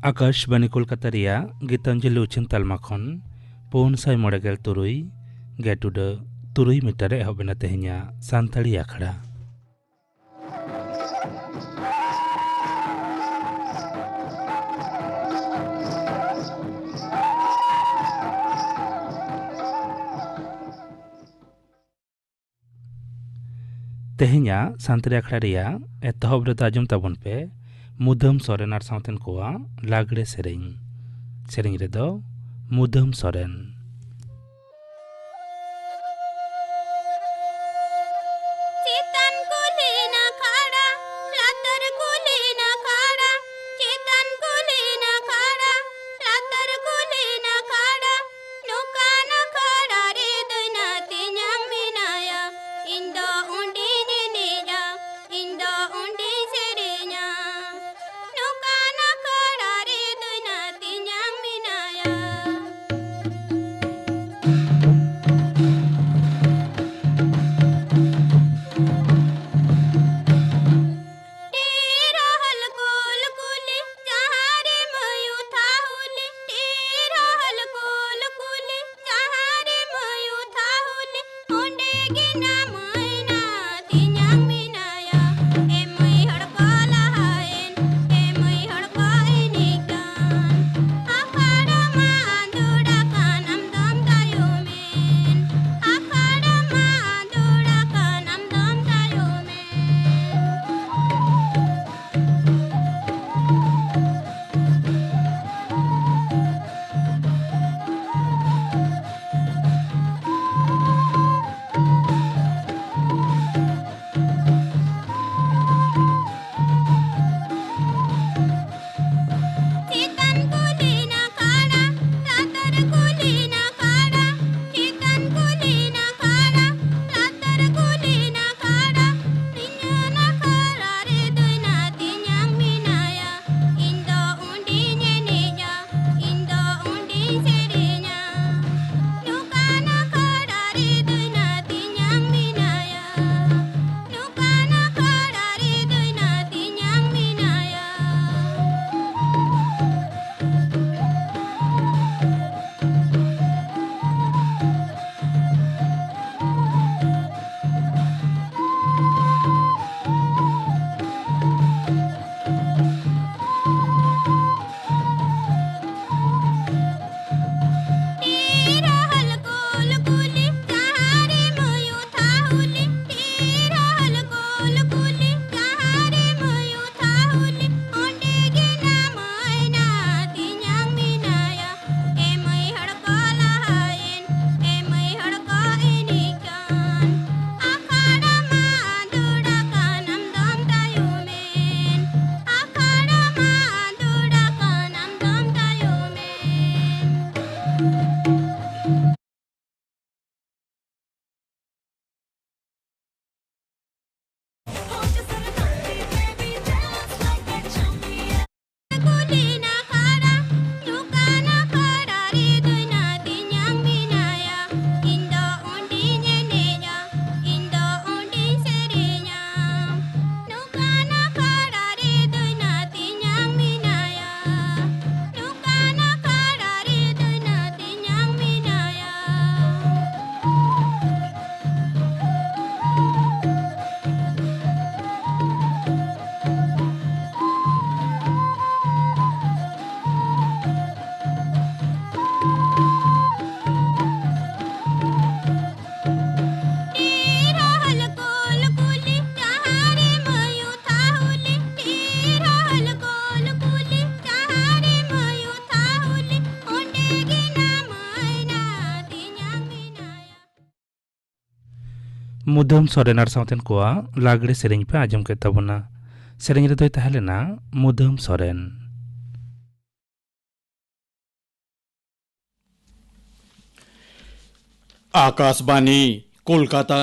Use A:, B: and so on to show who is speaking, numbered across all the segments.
A: आकाशवाणी कोलकाता रिया गीतांजलि उचिन तालमा खन 493 गेटुड 3 मीटर एहबना तेहኛ सानताड़ी आखड़ा तेहኛ सानताड़ी आखड़ा रिया एतहब रे ताजम ताबन पे मुदम सोरेन आर सावतेन कोआ लागड़े सेरेंग रेदो मुदम सोरेन मुदम सोरेनार सावतेन कोआ लागड़े सेरेंग पे आजम के तबना सेरेंग रे दोय ताहलेना मुदम सोरेन
B: आकाशवाणी कोलकाता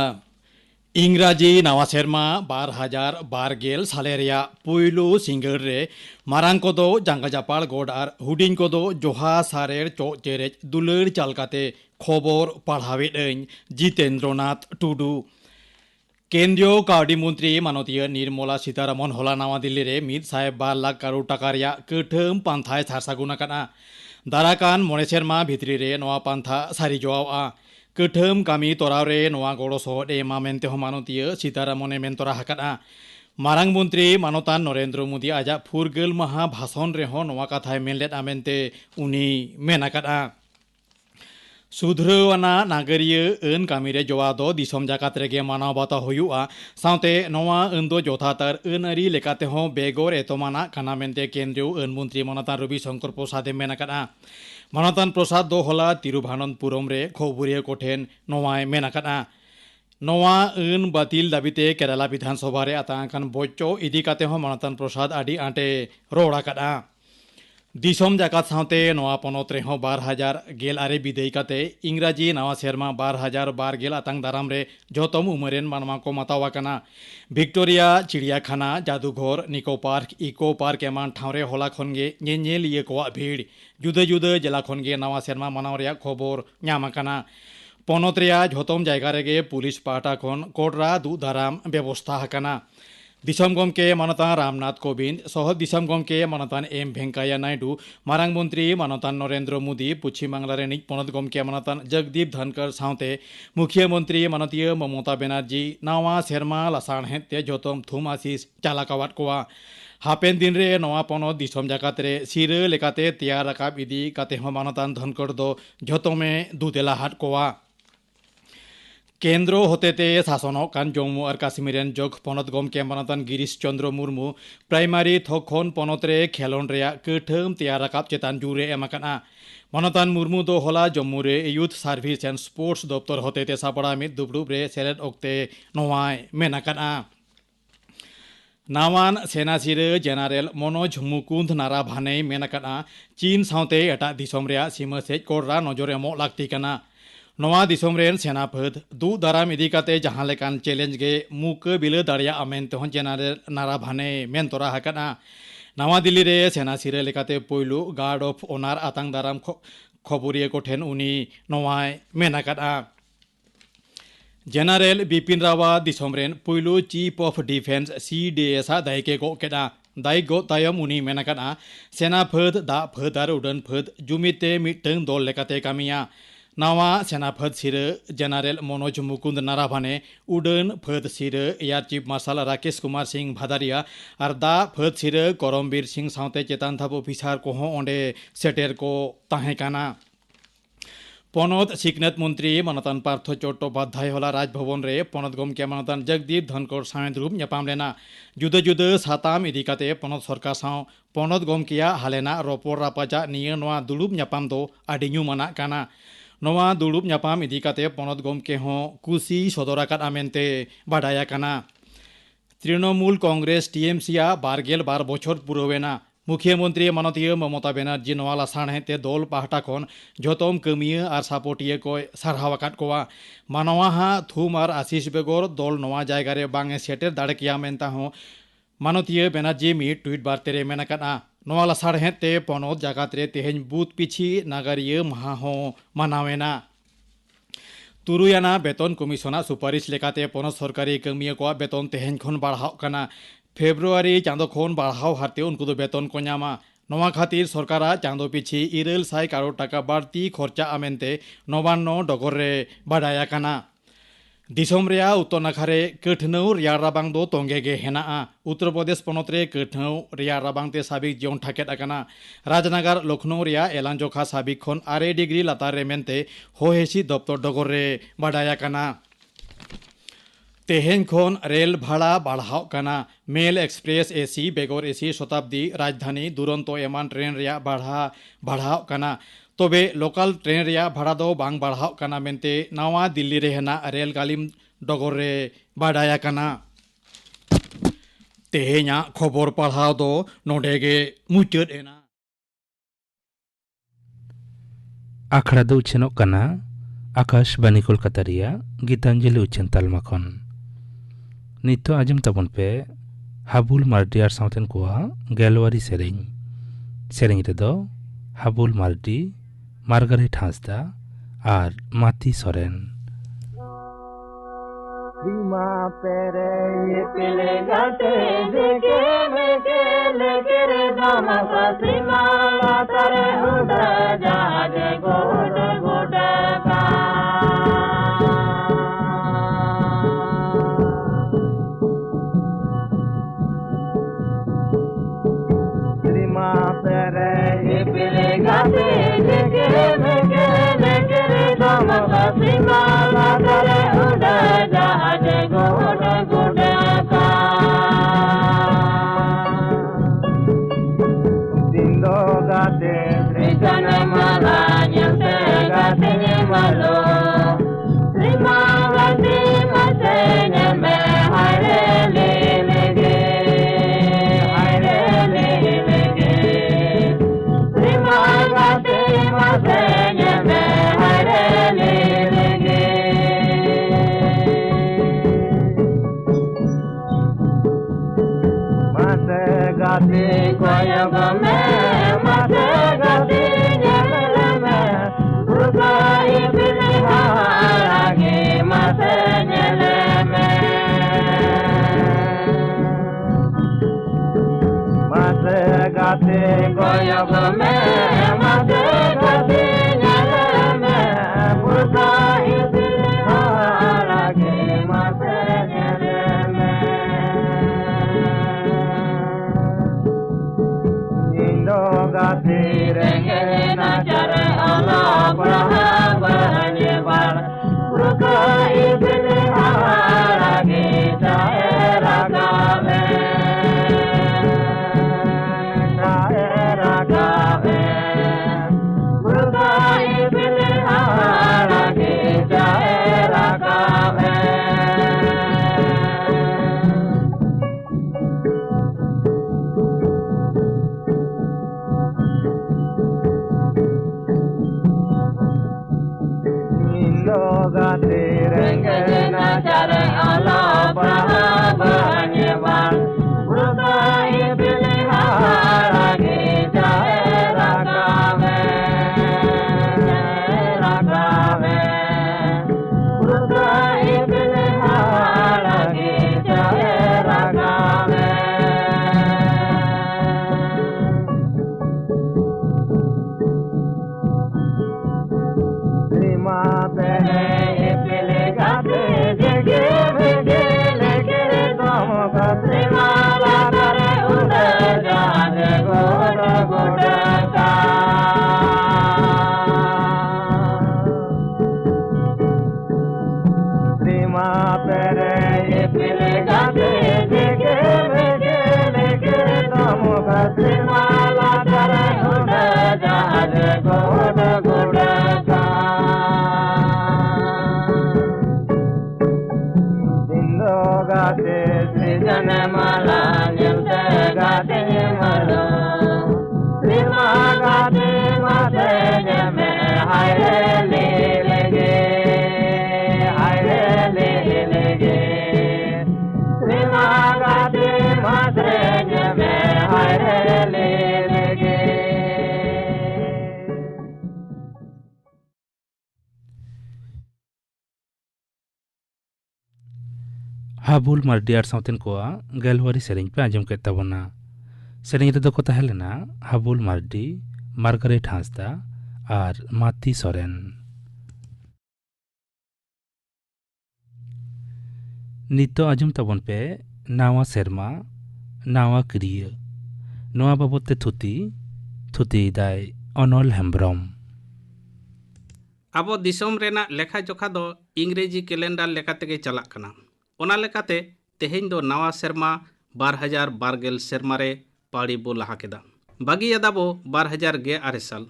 B: इंग्राजी नावा सेरमा 2012 सालेरिया पुइलु सिंगल रे मारांग कोदो जांगा जापाल गोडार हुडिंग कोदो जोहा सारेर चो चेरेज दुलर चालकाते खबर पढ़ावेद जितेंद्रनाथ टुडू केंद्रीय कावडी मंत्री माननीय निर्मला सीतारमन होला नवा दिल्ली रे 1.2 लाख करोड़ टाका रिया कठोम पांथाय सारसागुन आकाना दाराकान मणे सेरमा भितरी रे नवा पांथा सारी जवाबा कठोम कामी तोराव रे नवा गड़ो सहद एमा मेनते हो माननीय सीतारमने मेनतरा हाकाना मारांग मंत्री मानतान नरेंद्र मोदी आजा फुरगल महा भाषण रेहो नवा कथाय मेनलेट आमेनते उनी मेनाकादा सुधरवाना नागरिय अन कामिरे जवादो दिसम जाकात रेगे मानाव बाता हुआ साउते नवा अन दो जोथातर अन अरी लेकाते हो बेगोर एतोमाना काना मेनते केंद्रीय अन मंत्री मानतान रवि शंकर प्रसाद मेनाकादा मानतान प्रसाद दो होला तिरुभानंतपुरम रे खबुरिया कोठेन नवाय मेनाकादा नवा अन बातिल दाबिते केरला विधानसभा रे आतांकान बच्चो इदी काते हो मानतान प्रसाद आदि आंटे रोड़ा कादा दिसम जाकात साउते नवा पनत रेहो 2000 आरे बिदई काते इंग्राजी नवा सेरमा 2012 आतांग दाराम रे जतम उमरेन मानवा को मतावा कना विक्टोरिया चिड़ियाखाना जादूघर निको पार्क इको पार्क एमान ठावरे होला खनगे नेनेलिए कोआ भीड़ जुदा जुदा जिला खनगे नवा सेरमा मानाव रेया खबर ᱧᱟᱢ आकाना पनत रेया जतम जायगा रेगे पुलिस पाहटा खन कोडरा दु दाराम व्यवस्था हाकाना दिसम गमके मानतान रामनाथ कोविंद सह दिसम गमके मानतान एम वेंकैया नायडू मारांग मंत्री मानतान नरेंद्र मोदी पश्चिम बांग्ला रे निज पनत गमके मानतान जगदीप धनकर साउते मुख्यमंत्री मानतीय ममता बेनार्जी नवा सेरमा लासाण हेते जतम थुम आशीष चालाकावात कोआ हापेन दिन रे नवा पनत दिसम जाकात रे सिरे लेकाते तैयार राकाब इदी काते हो मानतान धनकर दो जतमे दुदेला हाट कोआ केंद्र होतेते शासनों कान जम्मू और काश्मीर जग पनत गमके मानतान गिरीश चंद्र मुर्मू प्राइमारी थखन पनत रे खेलोन रेया कठोम तैयार राकाब चेतान जुरे एमाकाना मानतान मुर्मू दो होला जम्मू रे यूथ सार्विस एंड स्पोर्ट्स दफ्तर होतेते सापड़ा मित दुबड़ुब रे सेलेद ओक्ते नवाय मेनाकाना नावान सेना सिरे जेनारेल मनोज मुकुंद नाराभाने मेनाकाना चीन साउते एटा दिसम रेया सीमा सेज कोडरा नजर एमो लाक्ति काना नवा दिसम रेन सेनाफद दु दाराम इदी काते जहां लेकान चैलेंज गे मुक बिले दाड़िया अमेन तहन जेनारेल नाराभाने मेनतरा हाकाना नवा दिल्ली रे सेना सिरे लेकाते पोइलु गार्ड ऑफ ऑनर आतांग दाराम खबुरिया कोठेन उनी नवाय मेनाकादा जेनारेल बिपिन रावत दिसम रेन पोइलु चीफ ऑफ डिफेंस CDS दायके गो केदा दाय गो तायम उनी मेनाकादा सेना फद दा फदार उडन फद जुमिते मिटंग दल लेकाते कामिया नवा सेनाफद सिरे जेनारेल मनोज मुकुंद नाराभाने उडन फद सिरे air chief marshal Rakesh Kumar Singh Bhadauria और दा फद सिरे करमबीर सिंह साउते चेतान थाप अफिसार को ओंडे सेटेर को ताहेकाना पनत सिकनेत मंत्री मानतान पार्थ चट्टोपाध्याय होला राजभवन रे पनत गमके मानतान जगदीप धनकर सावे द्रुप ᱧᱟᱯᱟᱢ लेना जुदा जुदा साताम इदी काते पनत सरकार साव पनत गमकेया हालेना रपोर रापाजा निये नवा दुलुब ᱧᱟᱯᱟᱢ दो आडी ᱧᱩᱢᱟᱱᱟ काना नवा दुलुब ᱧᱟᱯᱟᱢ इदी काते पनत गमके हो कुसी सदराकात आमेनते बाडाया काना तृणमूल कांग्रेस TMC आ 12 बछर पुरवेना मुख्यमंत्री माननीय ममता बेनार्जी नवा लासाण हेते दल पाहटा खन जतम कमिया और सापोटिया को सारहावाकात कोआ मानवा हा थुम और आशीष बेगर दल नवा जायगा रे बांगे सेटेर दाड़े किया मेनता हो माननीय बेनार्जी मिट ट्वीट बार्ते रे मेनाकाना नवा लासाण हेते पनत जागात रे तेहेन बूथ पिछि नागरिय महा हो मानावेना तुरुयाना बेतन कमिशना सुपारिश लेकाते पनत सरकारी कमिया को बेतन तेहेन खन बाढ़ाव काना फेब्रुआरी चांदो खन बाढ़ाव हारते उनको दो बेतन को ᱧᱟᱢᱟ नवा खातिर सरकारा चांदो पिछि 900 करोड़ टाका बाड़ती खर्चा आमेनते नवान्नो डगर रे बाडाया काना दिसम रेया उत्तर नाखारे कठनौ रियार राबांग दो तोंगेगे हेनाआ उत्तर प्रदेश पनत रे कठनौ रियार राबांगते साबिक जियन ठाकेत आकाना राजनगर लखनऊ रिया एलांजोखा साबिक खन 8 डिग्री लातार रे मेनते होहेसी दफ्तर डगर रे बाडाया काना तेहेन खन रेल भाड़ा बढ़ाव काना मेल एक्सप्रेस AC बेगर AC शताब्दी राजधानी दुरंतो एमान ट्रेन रिया बढ़ाव काना तबे लोकल ट्रेन रिया भाड़ा दो बांग बढ़ाव काना मेनते नवा दिल्ली रे हेना रेल गालिम डगर रे बाडाया काना तेहेना खबर पढ़ाव दो नोडेगे मुचाद एना
A: आखड़ा दो उछेनोग काना आकाशबाणी कोलकाता रिया गीतांजलि उछेन तालमा खन नितो आजम तबन पे हाबुल मार्डी और साउथन कोआ गेलवारी सेरेंग रे दो हाबुल मार्डी मार्गारेट हांसदा और माती Soren
C: Primavera pilegate deke leke re dama primavera tare uda jaje goda goda ka Primavera pilegate deke leke re dama primavera tare uda jaje goda goda ka Dindo gate Trijana mala nyante gate malo Primavera mate nyame haire lege Primavera mate nyame haire lege Mate gate koyaga me mate gate nyame me Rukai bilharage mate nyame me Mate gate koyaga me mate gate nyame me Rukai bilharage mate nyame me Indo gate renge na chare ala braha bani bar Rukai bilharage chaera gave Rukai bilharage chaera gave Gate renge na chare ala braha bani bar Rukai bilharage chaera gave Rukai bilharage chaera gave Primavera pilegate jege leke dama primavera tare uda jaje goda goda ka Primavera pilegate jege leke dama primavera tare uda jaje goda goda ka Gate Trijana mala nyante gate malo Primavera gate mate nyame haire lege Primavera gate mate nyame haire lege
A: हाबुल मार्डी आर साउथेन कोआ गेलवारी सेरिंग पे आजम के तबना सेरिंग रे दको तहलेना हाबुल मार्डी मार्गारेट हांसदा आर माती सोरेन नितो आजम तबन पे नावा सेरमा नावा क्रिय नोआ बाबते थुती दाय अनल हेम्ब्रम
D: ᱟᱵᱚ ᱫᱤᱥᱚᱢ ᱨᱮᱱᱟᱜ ᱞᱮᱠᱷᱟ ᱡᱚᱠᱷᱟ ᱫᱚ ᱤᱝᱨᱮᱡᱤ ᱠᱮᱞᱮᱱᱰᱟᱨ ᱞᱮᱠᱟ ᱛᱮᱜᱮ ᱪᱟᱞᱟᱜ ᱠᱟᱱᱟ। ᱚᱱᱟ ᱞᱮᱠᱟᱛᱮ ᱛᱮᱦᱮᱧ ᱫᱚ ᱱᱟᱣᱟ ᱥᱮᱨᱢᱟ 2020 ᱥᱮᱨᱢᱟ ᱨᱮ ᱯᱟᱲᱤ ᱵᱚ ᱞᱟᱦᱟ ᱠᱮᱫᱟ। ᱵᱟᱹᱜᱤᱭᱟᱫᱟ ᱵᱚ 2016 ᱥᱟᱞ।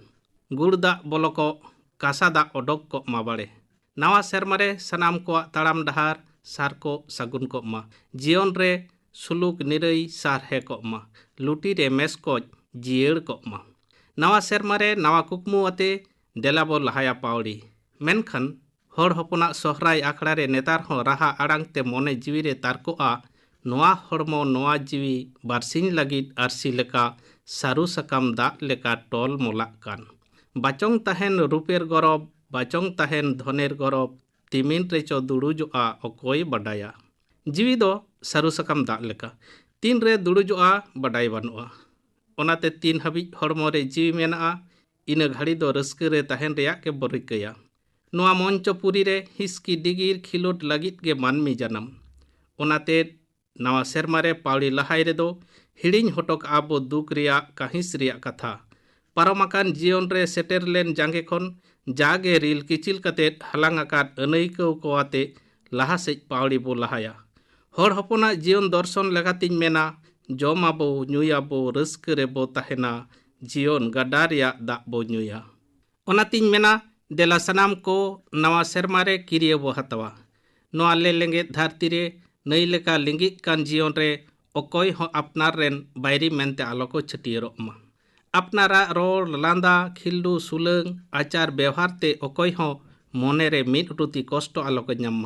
D: ᱜᱩᱲ ᱫᱟᱜ ᱵᱚᱞᱚ ᱠᱚᱜ, ᱠᱟᱥᱟ ᱫᱟᱜ ᱚᱰᱚᱠ ᱠᱚᱜ ᱢᱟ ᱵᱟᱲᱮ। ᱱᱟᱣᱟ ᱥᱮᱨᱢᱟ ᱨᱮ ᱥᱟᱱᱟᱢ ᱠᱚᱣᱟᱜ ᱛᱟᱲᱟᱢ ᱰᱟᱦᱟᱨ ᱥᱟᱨ ᱠᱚ ᱥᱟᱹᱜᱩᱱ ᱠᱚᱜ ᱢᱟ। ᱡᱤᱭᱚᱱ ᱨᱮ ᱥᱩᱞᱩᱠ ᱱᱤᱨᱟᱹᱭ ᱥᱟᱨᱦᱮ ᱠᱚᱜ ᱢᱟ। ᱞᱩᱴᱤ ᱨᱮ ᱢᱮᱥᱠᱚᱡ ᱡᱤᱭᱟᱹᱲ ᱠᱚᱜ ᱢᱟ। ᱱᱟᱣᱟ ᱥᱮᱨᱢᱟ ᱨᱮ ᱱᱟᱣᱟ ᱠᱩᱠᱢᱩ ᱟᱛᱮ ᱫᱮᱞᱟ ᱵᱚ ᱞᱟᱦᱟᱭᱟ ᱯᱟᱣᱲᱤ। ᱢᱮᱱᱠᱷᱟᱱ ᱦᱚᱲ ᱦᱚᱯᱚᱱᱟᱜ ᱥᱚᱦᱨᱟᱭ ᱟᱠᱷᱲᱟ ᱨᱮ ᱱᱮᱛᱟᱨ ᱦᱚᱸ ᱨᱟᱦᱟ ᱟᱲᱟᱝ te ᱢᱚᱱᱮ ᱡᱤᱣᱤ ᱨᱮ ᱛᱟᱨᱠᱚᱜᱼᱟ ᱱᱚᱣᱟ ᱦᱚᱲᱢᱚ ᱱᱚᱣᱟ ᱡᱤᱣᱤ ᱵᱟᱨᱥᱤᱧ ᱞᱟᱹᱜᱤᱫ ᱟᱨᱥᱤ ᱞᱮᱠᱟ ᱥᱟᱹᱨᱩ ᱥᱟᱠᱟᱢ ᱫᱟᱜ ᱞᱮᱠᱟ ᱴᱚᱞ ᱢᱚᱞᱟᱜ ᱠᱟᱱ। ᱵᱟᱪᱚᱝ ᱛᱟᱦᱮᱱ ᱨূᱯᱮর গরব, বাচং তাহেন ধনের গরব, तिमिन रेचो दुड़ुजोआ अकोय बडाया जीवी दो सारु साकाम दाग लेका तीन रे दुड़ुजोआ बडाय बानुआ ओनाते तीन हाबी हड़मो रे जीवी मेना इना घड़ी दो रस्के रे तहन रेया के बरिकया नोआ मंचपुरी रे हिसकी डिगिर खिलोट लगित गे मानमी जानम ओनाते नवा सेरमा रे पावड़ी लहाय रे दो हिड़िंग हटक आबो दुख रिया काहिस रिया कथा पारमाकान जीवन रे सेटर लेन जांगे खन जागे रिल किचिल कते हलांग आकाद अनैकौ कोआते लाहा सेज पावड़ी बो लहाया हर हपना जीवन दर्शन लेगातिन मेना जमाबो नुयाबो रस्के रे बो तहेना जीवन गडा रिया दाग बो नुया ओनातिन मेना देला सनाम को नवा सेरमा रे किरिया बो हतवा नोआ ले लेंगे धरती रे नई लेका लिंगित कान जीवन रे अकोय हो अपनार रेन बायरी मेनते आलोको छटियरोग मा अपनारा रोड लांदा खिल्डू सुलंग आचार व्यवहार ते अकोय हो मोने रे मिट रुति कष्ट आलोको ᱧᱟᱢ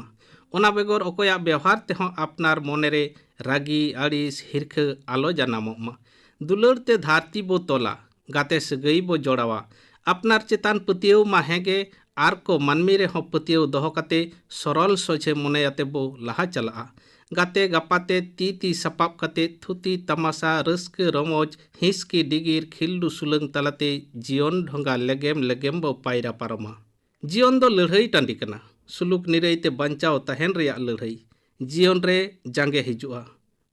D: ओना बेगर अकोया व्यवहार ते हो अपनार मोने रे रागी आड़िस हिरख आलो जानामोग मा दुलर ते धरती बो तोला गाते सगई बो जोड़ावा अपनार चेतान पतियव मा हेगे आर को मानमी रे हो पतियव दोहो काते सरल सोझे मोनेयाते बो लाहा चलाआ गाते गपाते ती सपाप कते थुती तमाशा रस्क रमोज हिसकी डिगिर खिल्डू सुलंग तलाते जीवन ढोंगा लेगेम लेगेम बो पायरा पारमा जीवन दो लड़ाई टांडी कना सुलुक निरईते बंचाव तहन रिया लड़ाई जीवन रे जांगे हिजुआ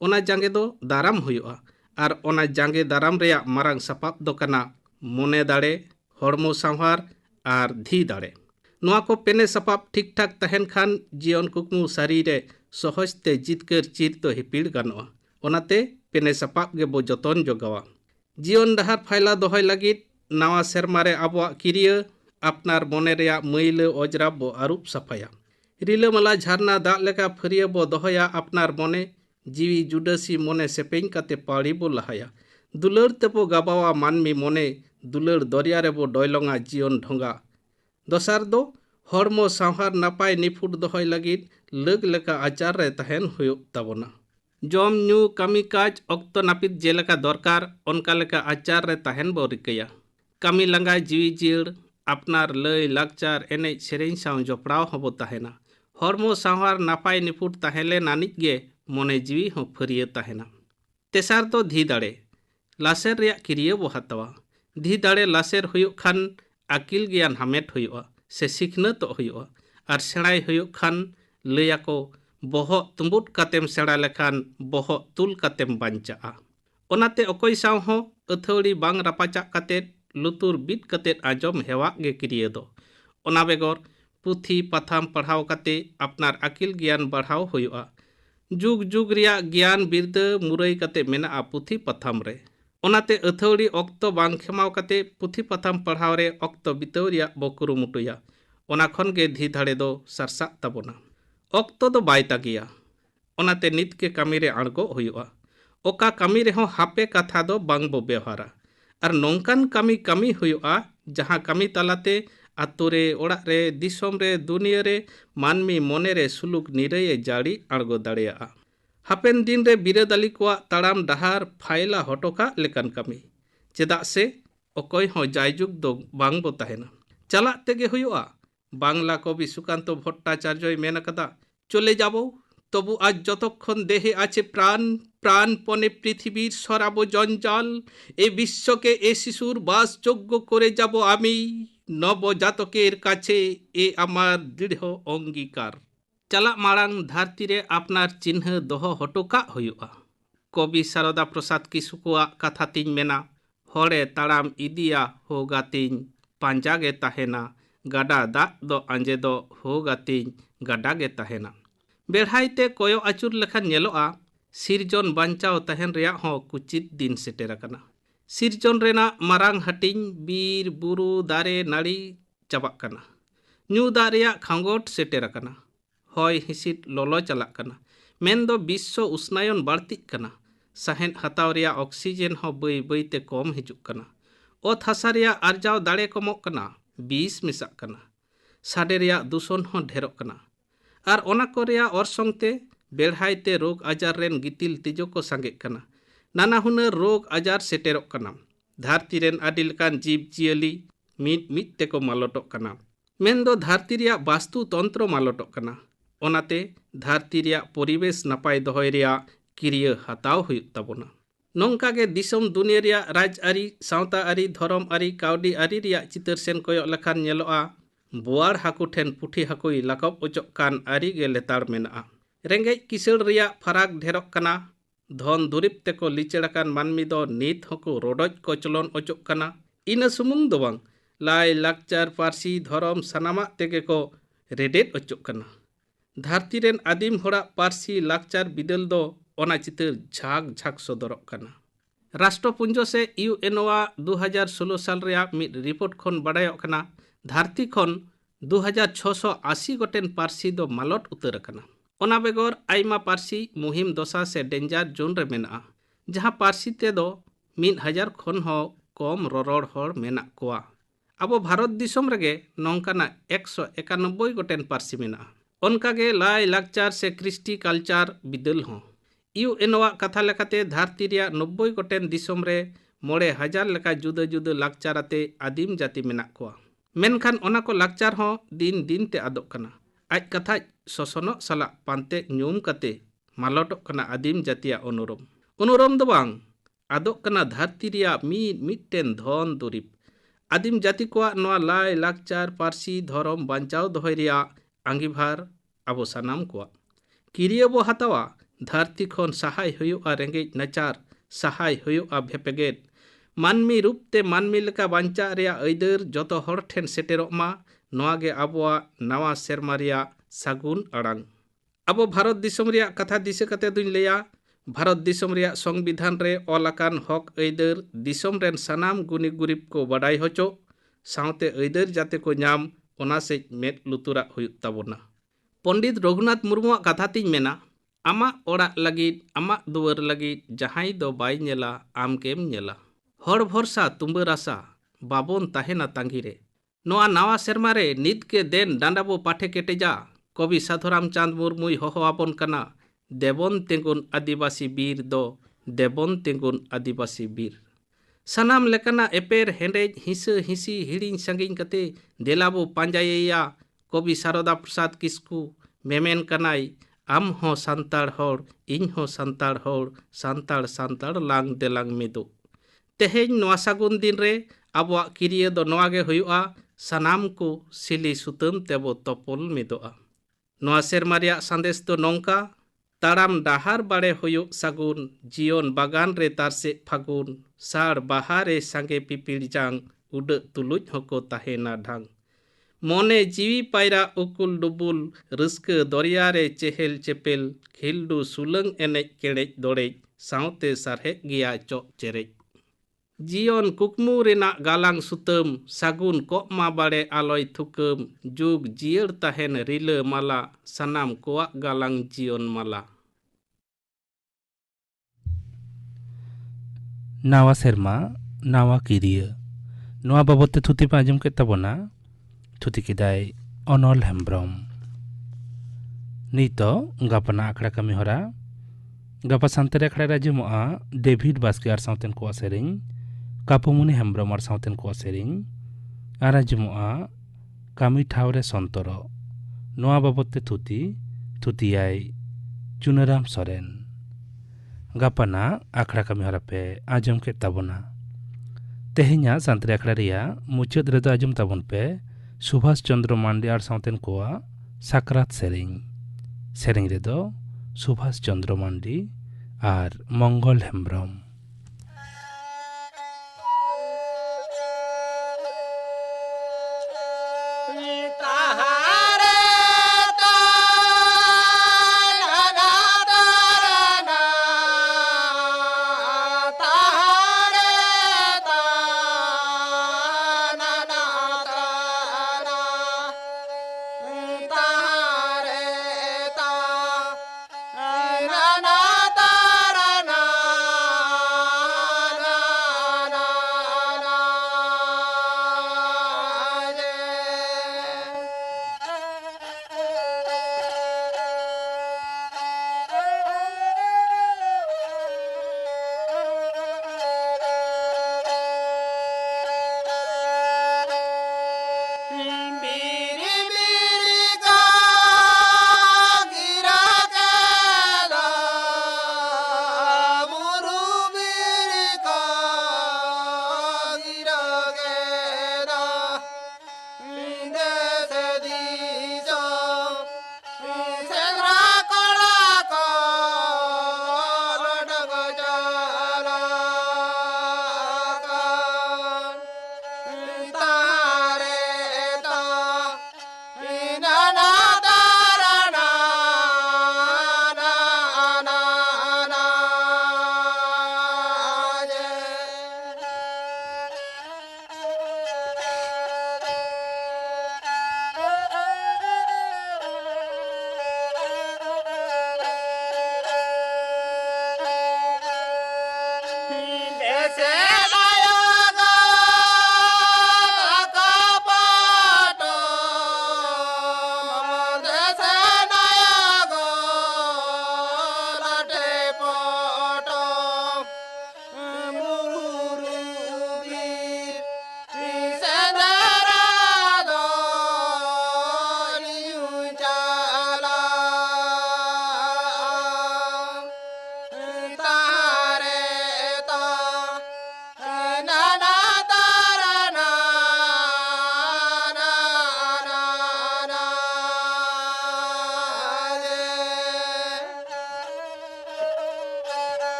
D: ओना जांगे दो दाराम हुयुआ आर ओना जांगे दाराम रिया मारांग सपाप दो कना मोने दाड़े हड़मो सांहार आर धी दाड़े नोआ को पेने सपाप ठीक ठाक तहन खान जीवन कुकमु सारी रे सहजते जितकर चिर तो हिपीड़ गानोआ ओनाते पेने सपाप गे बो जतन जोगावा जीवन डहार फायला दोहय लगित नवा सेरमा रे आबोआ किरिया अपनार मोने रेया मैल अजरा बो आरूप सफाया रिलामाला झरना दाग लेका फरिया बो दोहया अपनार मोने जीवी जुडासी मोने सेपेñ काते पाड़ी बो लहाया दुलर ते बो गाबावा मानमी मोने दुलर दरिया रे बो डयलंगा जीवन ढोंगा दोसार दो हड़मो सांहार नापाय निफुट दोहय लगित लग लेका आचार रे तहन हुयुग ताबोना जम न्यू कामी काज अक्तो नापित जेलेका दरकार ओनका लेका आचार रे तहन बो रिकया कामी लंगा जीवी जियड़ अपनार लय लाकचार एनेज सेरेñ साव जपड़ाव हबो तहेना हड़मो सांहार नापाय निफुट तहेले नानिज गे मोने जीवी हो फरिया तहेना तेसार दो धी दाड़े लासेर रिया किरिया बो हतवा धी दाड़े लासेर हुयुग खान आकिल ज्ञान हामेट हुयुआ से सिखनत हुयुआ आर सेणाय हुयुग खान लयाको बोहो तुम्बुट कातेम सेड़ा लेखान बोहो तुल कातेम बांचाआ ओनाते अकोय साव हो अथौड़ी बांग रापाचा कातेत लुतुर बिट कातेत आजम हेवाग गे किरिया दो ओना बेगर पुथी पाथाम पढ़ाव काते अपनार आकिल ज्ञान बढ़ाव हुयुआ जुग जुग रिया ज्ञान बिरदा मुरई काते मेना पुथी पाथाम रे ओनाते अथौड़ी अक्तो बांग खेमाव काते पुथी पाथाम पढ़ाव रे अक्तो बिताव रिया बो कुरुमुटुया ओना खन गे धी धाड़े दो सरसा ताबोना अक्तो दो बाय तागिया ओनाते नित के कामी रे आड़गो हुयुआ ओका कामी रे हो हापे कथा दो बांग बो व्यवहारा आर नोंकान कामी कामी हुयुआ जहां कामी तालाते आतु रे ओड़ा रे दिसोम रे दुनिया रे मानमी मोने रे सुलुक निरय जाड़ी आड़गो दाड़ेया हापेन दिन रे बिरादाली कोआ ताड़ाम डहार फायला हटोका लेकान कामी चेदा से अकोय हो जायजुग दो बांग बो तहेना चला तेगे हुयुआ बांगला कवि सुकांत भट्टाचार्य मेन कदा चले जाबो तबु आज जतक्षण देहे आछे प्राण प्राणपणे पृथिवीर सराबो जंजाल ए विश्वके ए शिशुर बासयोग्य करे जाबो आमी नवजातकेर काछे ए आमार दृढ़ अंगीकार चला माड़ांग धरती रे अपनार चिन्ह दोहो हटोका हुयुआ कवि शारदा प्रसाद किसुकुआ कथा तीन मेना हड़े ताड़ाम इदिया होगातीन पांजागे तहेना गाडा दाग दो आंजे दो होगातीन गाडा गे तहेना बेढ़ाईते कोयो आचुर लेखान नेलोआ सिरजन बांचाव तहन रेया हो कुचित दिन सेटेराकना सिरजन रेना मारांग हटिंग बीर बुरु दारे नाड़ी चाबाक कना न्यू दा रेया खांगोट सेटेराकना हय हिसिद ललो चलाक कना मेनदो विश्व उष्णायन बाड़तिक कना साहेन हताव रेया ऑक्सीजन हो बई बईते कम हिजुक कना ओत हासा रेया आरजाव दाड़े कमोक कना बीस मिसाक कना साडे रेया दूषण हो ढेरोक कना आर ओना को रेया ऑर्सोंगते बेढ़ाईते रोग आजार रेन गितिल तिजो को सांगेक कना नाना हुनर रोग आजार सेटेरोक कना धरती रेन आदि लेकान जीव जियली मिट मिट तेको मालोटोक कना मेनदो धरती रिया वास्तु तंत्र मालटोग कना। ओनाते धरती रिया परिवेश नपाय दोहय रिया किरिया हताव हुयुग ताबोना। नोंका गे दिसम दुनिया रिया राज आरी सावता आरी धरम आरी कावडी आरी रिया चितर सेन कोयक लखान नेलोआ बोआर हाकु ठेन पुठी हाकुई लाकब ओचोक कान आरी गे लेतार मेनाआ। रेंगेज किसड़ रिया फराक ढेरोक कना। धन दुरिब तेको लिचेड़ाकान मानमी दो नीत हको रोडोज कोचलोन ओचोक कना। इना सुमुंग दो बांग लाई लाकचार पारसी धरम सनामा तेगे को रेडेट ओचोक कना। धरती रेन आदिम होड़ा पारसी लाकचार बिदल दो ओना चितर झाग झाग सदरक कना। राष्ट्रपुंजो से यूएनओआ 2016 साल रिया मिड रिपोर्ट खन बाडायोक कना धरती खन 2680 गोटेन पारसी दो मालट उतर कना। ओना बेगोर आइमा पारसी मुहिम दशा से डेंजार जोन रे मेना जहां पारसी ते दो 1000 खन हो कम ररोड़ हर मेना कोआ। अब भारत दिसम रेगे नौकाना 191 गोटेन पारसी मेना। उनकागे लाई लाकचार से क्रिस्टी कल्चार बिदल हों। यूएनओआ कथा लेकाते धरती रिया 90 गोटेन दिसम रे 3000 लेका जुदा जुदा लाकचार आते आदिम जाति मेना कोआ। मेनखान ओना को लाकचार हों दिन दिन ते आदोक कना। आज कथा सोसनो सला पांते न्यूम कते मालटोक कना आदिम जातिया अनुरम दो बांग आदोक कना धरती रिया मिटटेन धन दुरिब। आदिम जाति को नोआ लाई लाकचार पारसी धरम बांचाव दोहय रिया आंगिभार आबो सानाम को किरिया बो हतावा धरती खन सहाय हुयुआ रेंगेज नाचार सहाय हुयुआ भेपेगेट मानमी रूप ते मानमी लेका बांचा रिया ऐदर जतो हर ठेन सेटेरोक मा नोआ गे आबोआ नवा सेरमा रिया सागुन अड़ांग। आबो भारत दिसम रिया कथा दिसे कते दुñ लेया भारत दिसम रिया संविधान रे ओलाकान हक ऐदर दिसम रेन सानाम गुनी गुरिब को बाडाय होचो सावते ऐदर जाते को नाम ओना से मेट लुतुरा हुयुग ताबोना। पंडित रघुनाथ मुर्मुआ कथा तिñ मेना आमा ओड़ा लगिद आमा दुआर लगिद जहाई दो बाय नेला आमकेम नेला हर भरसा तुम्बर आशा बाबोन ताहेना तांगिरे। नोआ नावा सेरमा रे नित के देन डांडाबो पाठे केटेजा कवि साधुराम चांद मुर्मुई होहो आपन कना देबन तेंगुन आदिवासी बीर दो देबन तेंगुन आदिवासी बीर। सनाम लेकाना एपेर हेंडेज हिंसा हिंसी हिड़िंग संगिंग कते देलाबो पांजायेया कवि सारदा प्रसाद किस्कू मेमेन कनाई आम हो सांताड़ होड़ इन हो सांताड़ होड़ सांताड़ सांताड़ लांग देलांग मेदो। तेहेज नोआ सागुन दिन रे आबोआ किरिया दो नोआ गे हुयुआ सनाम को सिली सुतम तेबो तोपल मेदोआ। नोआ सेरमा रिया संदेश दो नौका ताड़ाम डाहार बाड़े हुयुग सागुन जियोन बागान रे तारसे फागुन साड़ बाहारे सांगे पिपिड़ जांग उड़ तुलुज होको ताहेना ढांग। मोने जीवी पायरा उकुल डुबुल रस्क दरिया रे चेहेल चेपेल खिलडू सुलंग एनेज केड़ेज दौड़ेज सावते सारहे गिया चोक चेरेज। जियोन कुकमू रेना गालांग सुतम सागुन कोमा बाड़े आलोय थुकम जुग जियर ताहेन रिला माला सनाम कोआ गालांग जियोन माला।
A: नावा सेरमा नावा किरिया नोआ बाबते थुति पे आजम के तबोना थुति किदाय अनल हेम्ब्रम। नीतो गापना आखड़ा कमी होरा गापा सांतरे आखड़ा राजमोआ डेविड बास्के आर सावतेन को सेरिंग कापुमुनि हेम्ब्रम आर सावतेन को सेरिंग आर राजमोआ कामी ठावरे संतरो नोआ बाबते थुतियाय चुनाराम सोरेन। गापना आखड़ा कमी होरा पे आजम के तबोना तेहेኛ सांतरे आखड़ा रिया मुचाद रेदो आजम ताबन पे सुभाष चंद्र मांडी आर सावतेन कोआ साकरात सेरिंग रेदो सुभाष चंद्र मांडी आर मंगल हेम्ब्रम।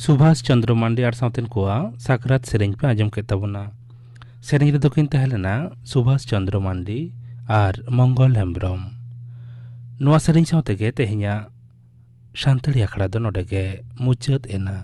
A: सुभाष चंद्र मांडी और साउतेन कोआ साकरात सेरेंज पे आजम के तबना सेरेंज रे दोकिन तहलेना सुभाष चंद्र मांडी और मंगल हेम्ब्रम नोआ सेरेंज साउते के तेहिया शांतड़ी आखड़ा दो नोडे के मुचाद एना।